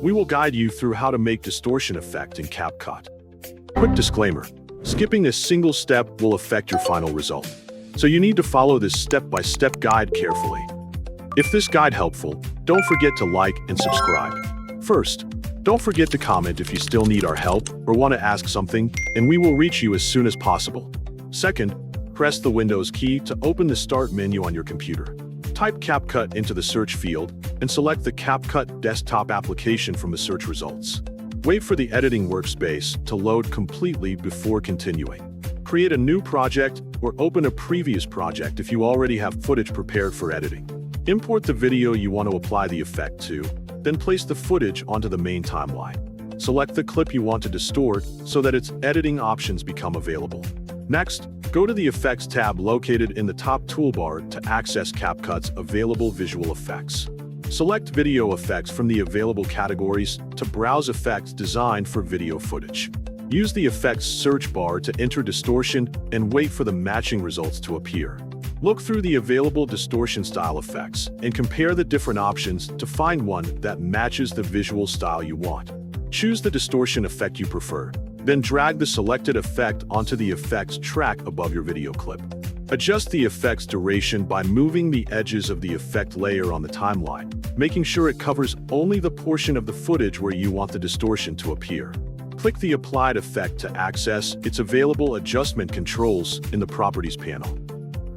We will guide you through how to make distortion effect in CapCut. Quick disclaimer: skipping a single step will affect your final result, so you need to follow this step-by-step guide carefully. If this guide helpful, don't forget to like and subscribe. First, don't forget to comment if you still need our help or want to ask something, and we will reach you as soon as possible. Second, press the Windows key to open the Start menu on your computer. Type CapCut into the search field and select the CapCut desktop application from the search results. Wait for the editing workspace to load completely before continuing. Create a new project or open a previous project if you already have footage prepared for editing. Import the video you want to apply the effect to, then place the footage onto the main timeline. Select the clip you want to distort so that its editing options become available. Next, go to the Effects tab located in the top toolbar to access CapCut's available visual effects. Select Video Effects from the available categories to browse effects designed for video footage. Use the Effects search bar to enter distortion and wait for the matching results to appear. Look through the available distortion style effects and compare the different options to find one that matches the visual style you want. Choose the distortion effect you prefer, then drag the selected effect onto the effects track above your video clip. Adjust the effect's duration by moving the edges of the effect layer on the timeline, making sure it covers only the portion of the footage where you want the distortion to appear. Click the applied effect to access its available adjustment controls in the Properties panel.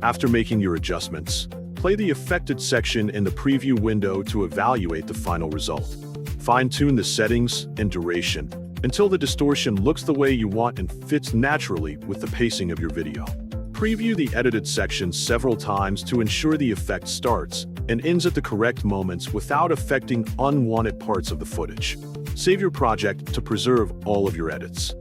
After making your adjustments, play the affected section in the preview window to evaluate the final result. Fine-tune the settings and duration until the distortion looks the way you want and fits naturally with the pacing of your video. Preview the edited section several times to ensure the effect starts and ends at the correct moments without affecting unwanted parts of the footage. Save your project to preserve all of your edits.